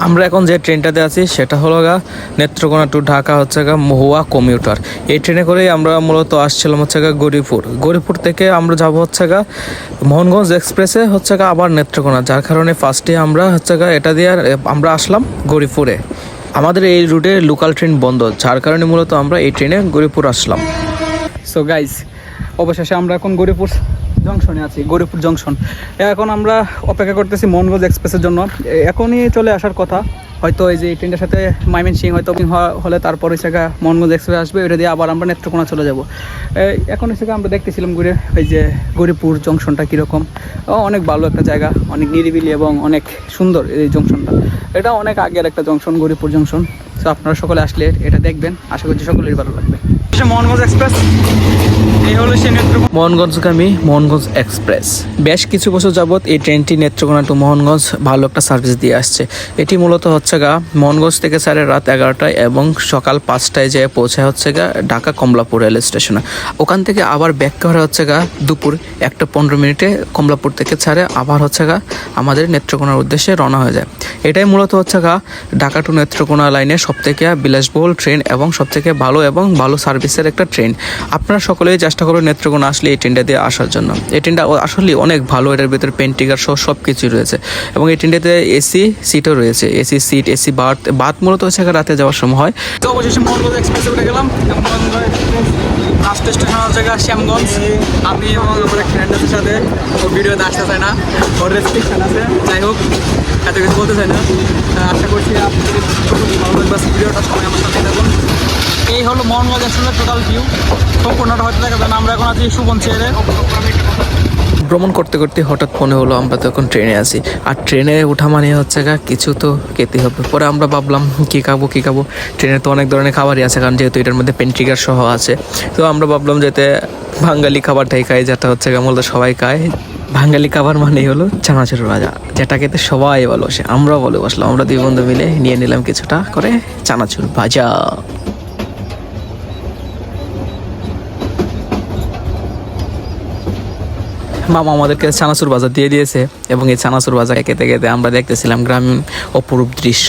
আমরা এখন যে ট্রেনটাতে আছি সেটা হলো নেত্রকোনা টু ঢাকা হচ্ছে মহুয়া কমিউটার। এই ট্রেনে করেই আমরা মূলত আসছিলাম হচ্ছে গৌরীপুর থেকে আমরা যাব হচ্ছে মোহনগঞ্জ এক্সপ্রেসে হচ্ছে আবার নেত্রকোনা, যার কারণে ফার্স্টে আমরা হচ্ছে এটা দিয়ে আমরা আসলাম গৌরীপুরে। আমাদের এই রুটে লোকাল ট্রেন বন্ধ, যার কারণে মূলত আমরা এই ট্রেনে গৌরীপুর আসলাম। সো গাইজ, অবশেষে আমরা এখন গৌরীপুর জংশনে আছি। গৌরীপুর জংশন, এখন আমরা অপেক্ষা করতেছি মোহনগঞ্জ এক্সপ্রেসের জন্য। এখনই চলে আসার কথা, হয়তো এই যে এই ট্রেনটার সাথে ময়মনসিংহ হয়তো হলে তারপর হচ্ছে মোহনগঞ্জ এক্সপ্রেস আসবে, ওইটা দিয়ে আবার আমরা নেত্রকোনা চলে যাব। এখন হচ্ছে আমরা দেখতেছিলাম ঘুরে এই যে গৌরীপুর জংশনটা কীরকম। অনেক ভালো একটা জায়গা, অনেক নিরিবিলি এবং অনেক সুন্দর এই জংশনটা। এটা অনেক আগের একটা জংশন, গৌরীপুর জংশন। তো আপনারা সকলে আসলে এটা দেখবেন, আশা করছি সকলেরই ভালো লাগবে। মোহনগঞ্জ এক্সপ্রেস, এই হলো সেই মোহনগঞ্জগামী মোহনগঞ্জ এক্সপ্রেস। বেশ কিছু বছর যাবৎ এই ট্রেনটি নেত্রকোনা টু মোহনগঞ্জ ভালো একটা সার্ভিস দিয়ে আসছে। এটি মূলত হচ্ছে মোহনগঞ্জ থেকে ছাড়ে রাত 11টায় এবং সকাল 5টায় যেয়ে পৌঁছায় হচ্ছে ঢাকা কমলাপুর রেল স্টেশনে। ওখান থেকে আবার ব্যাক করে হচ্ছে দুপুর 1:15 কমলাপুর থেকে ছাড়ে আবার হচ্ছে আমাদের নেত্রকোনার উদ্দেশ্যে রওনা হয়ে যায়। এটাই মূলত হচ্ছে ঢাকা টু নেত্রকোনা লাইনের সবথেকে বিলাসবহুল ট্রেন এবং সবথেকে ভালো সার্ভিসের একটা ট্রেন। আপনারা সকলেই চেষ্টা করুন নেত্রকোনা আসলে এই ট্রেনটা দিয়ে আসার জন্য। এই ট্রেনটা আসলে অনেক ভালো, এটার ভিতরে পেন্টিকার সহ সব কিছুই রয়েছে এবং এই ট্রেনটাতে এসি সিটও রয়েছে, এসি সিট, এসি বাথ মূলত হচ্ছে রাতে যাওয়ার সময় হয়। তো অবশেষে মোহনগঞ্জ এক্সপ্রেসে উঠে গেলাম। লাস্ট স্টেশন হচ্ছে শ্যামগঞ্জ। আমি এবং আমার এক ফ্রেন্ডের সাথে ভিডিওতে আসতে চাই না, ওর রেস্ট্রিকশন আছে। যাই হোক, এত কিছু বলতে চাই না। আশা করছি আপনাদের ভালো লাগবে ভিডিওটা, সবাই আমার সাথে থাকুন। এই হলো মোহনগঞ্জ এক্সপ্রেসের টোটাল ভিউ। সম্পূর্ণটা হয়তো দেখা যায় না। আমরা এখন আছি সুবনশিয়ারে। ভ্রমণ করতে করতে হঠাৎ মনে হলো আমরা তো এখন ট্রেনে আছি, আর ট্রেনে ওঠা মানে হচ্ছে কিছু তো খেতে হবে। পরে আমরা ভাবলাম কী খাবো। ট্রেনে তো অনেক ধরনের খাবারই আছে, কারণ যেহেতু এটার মধ্যে পেন্ট্রিকার সহ আছে। তো আমরা ভাবলাম যেতে বাঙালি খাবারটাই খাই, যেটা হচ্ছে মূলত সবাই খায়। বাঙালি খাবার মানেই হলো চানাচুর ভাজা, যেটা খেতে সবাই ভালোবাসে। আমরাও ভালোবাসলাম। আমরা দুই বন্ধু মিলে নিয়ে নিলাম কিছুটা করে চানাচুর ভাজা। মামা আমাদেরকে চানাচুর ভাজা দিয়ে দিয়েছে এবং এই চানাচুর ভাজা খেতে খেতে আমরা দেখতেছিলাম গ্রামীণ অপরূপ দৃশ্য।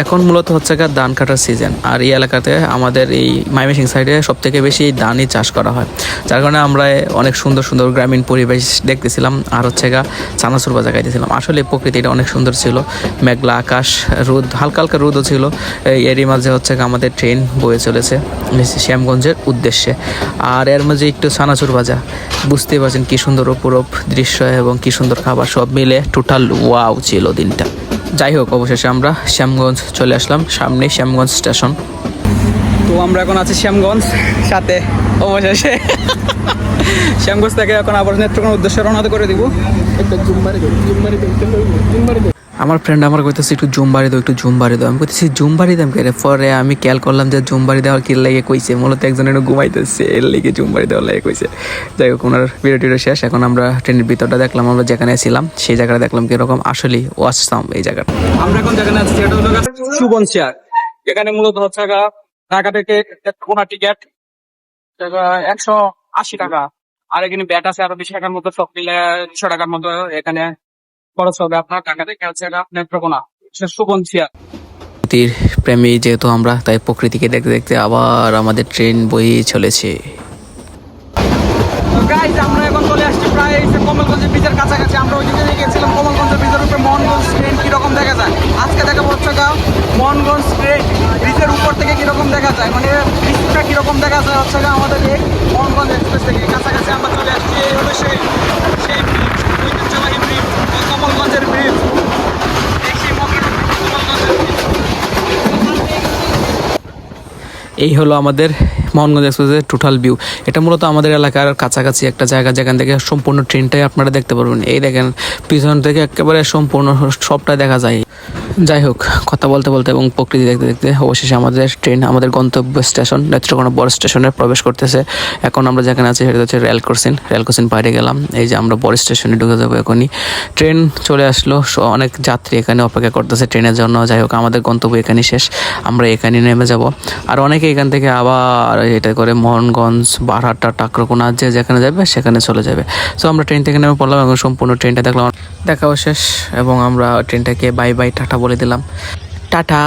এখন মূলত হচ্ছে ধান কাটার সিজন, আর এই এলাকাতে আমাদের এই ময়মনসিংহ সাইডে সবথেকে বেশি ধানই চাষ করা হয়, যার কারণে আমরা অনেক সুন্দর সুন্দর গ্রামীণ পরিবেশ দেখতেছিলাম আর হচ্ছে চানাচুর ভাজা খাইতেছিলাম। আসলে প্রকৃতিটা অনেক সুন্দর ছিল, মেঘলা আকাশ, রোদ, হালকা হালকা রোদও ছিল। এরই মাঝে হচ্ছে আমাদের ট্রেন বয়ে চলেছে শ্যামগঞ্জের উদ্দেশ্যে, আর এর মাঝে একটু চানাচুর ভাজা, বুঝতেই পারছেন কী সুন্দর অপরূপ দৃশ্য এবং কী সুন্দর খাবার, সব মিলে টোটাল ওয়াও ছিল দিনটা। যাই হোক, অবশেষে আমরা শ্যামগঞ্জ চলে আসলাম, সামনেই শ্যামগঞ্জ স্টেশন। তো আমরা এখন আছি শ্যামগঞ্জ সাথে। অবশেষে শ্যামগঞ্জ থেকে এখন আবার নেত্রকোনার উদ্দেশ্যে রওনা করে দিব। আমার ফ্রেন্ড আমার কইতেছে একটু জুম বাড়ি দাও। আমি কইতেছি জুম বাড়ি দাম কে? পরে আমি খেয়াল করলাম যে জুম বাড়ি দেওয়ার কি লাগে কইছে, মূলত একজন এনে ঘুমাইতেছে, এর লেগে জুম বাড়ি দেওয়ার লাগে কইছে। যাই হোক, ওনার ভিডিওটিও শেষ। এখন আমরা ট্রেনের ভিতরটা দেখলাম, আমরা যেখানে ছিলাম সেই জায়গাটা দেখলাম কিরকম। আসলে ওয়াসসাম এই জায়গাটা। আমরা এখন যেখানে আছি সেটা হলো সুবনশিয়ার। এখানে মূলত হচ্ছে ঢাকা থেকে নেত্রকোনা টিকিট 180 টাকা, আর এখানে ব্যাট আছে আরো 20 টাকার মতো, সব মিলে 200 টাকার মতো এখানে খরচ হবে আপনার। টাকা থেকে হচ্ছে নেত্রকোনা সুবনশিয়ার। প্রকৃতির প্রেমী যেহেতু আমরা, তাই প্রকৃতিকে দেখতে দেখতে আবার আমাদের ট্রেন বয়ে চলেছে। আমরা এখন চলে আসছি প্রায় কমলগঞ্জের ব্রিজের কাছাকাছি। আমরা ওই দিকে গিয়েছিলাম কমলগঞ্জের ব্রিজের উপরে মোহনগঞ্জ ট্রেন কিরকম দেখা যায়। আজকে দেখা হচ্ছে মোহনগঞ্জ ট্রেন ব্রিজের উপর থেকে কিরকম দেখা যায়, মানে ব্রিজটা কিরকম দেখা যায় হচ্ছে আমাদের এই মোহনগঞ্জ এক্সপ্রেস থেকে। কাছাকাছি আমরা চলে আসছি। এই হলো সেই কমলগঞ্জের ব্রিজ। এই হলো আমাদের মোহনগঞ্জ এক্সপ্রেসের টোটাল ভিউ। এটা মূলত আমাদের এলাকার কাছাকাছি একটা জায়গা, যেখান থেকে সম্পূর্ণ ট্রেনটাই আপনারা দেখতে পারবেন। এই দেখেন, পিছন থেকে একেবারে সম্পূর্ণ সবটাই দেখা যায়। যাই হোক, কথা বলতে বলতে এবং প্রকৃতি দেখতে দেখতে অবশেষে আমাদের ট্রেন আমাদের গন্তব্য স্টেশন নেত্রকোনা বড় স্টেশনে প্রবেশ করতেছে। এখন আমরা যেখানে আছি সেটা হচ্ছে রেল ক্রসিং বাইরে গেলাম। এই যে আমরা বড় স্টেশনে ঢুকে যাবো এখনই। ট্রেন চলে আসলো, অনেক যাত্রী এখানে অপেক্ষা করতেছে ট্রেনের জন্য। যাই হোক, আমাদের গন্তব্য এখানেই শেষ, আমরা এখানে নেমে যাব। আর অনেকে এখান থেকে আবার এটা করে মোহনগঞ্জ, বারহাট্টা, টাকরকোনা, যে যেখানে যাবে সেখানে চলে যাবে। সো আমরা ট্রেন থেকে নেমে পড়লাম এবং সম্পূর্ণ ট্রেনটা দেখলাম, দেখাও শেষ এবং আমরা ট্রেনটাকে বাই বাই টাটা বলে দিলাম। টাটা।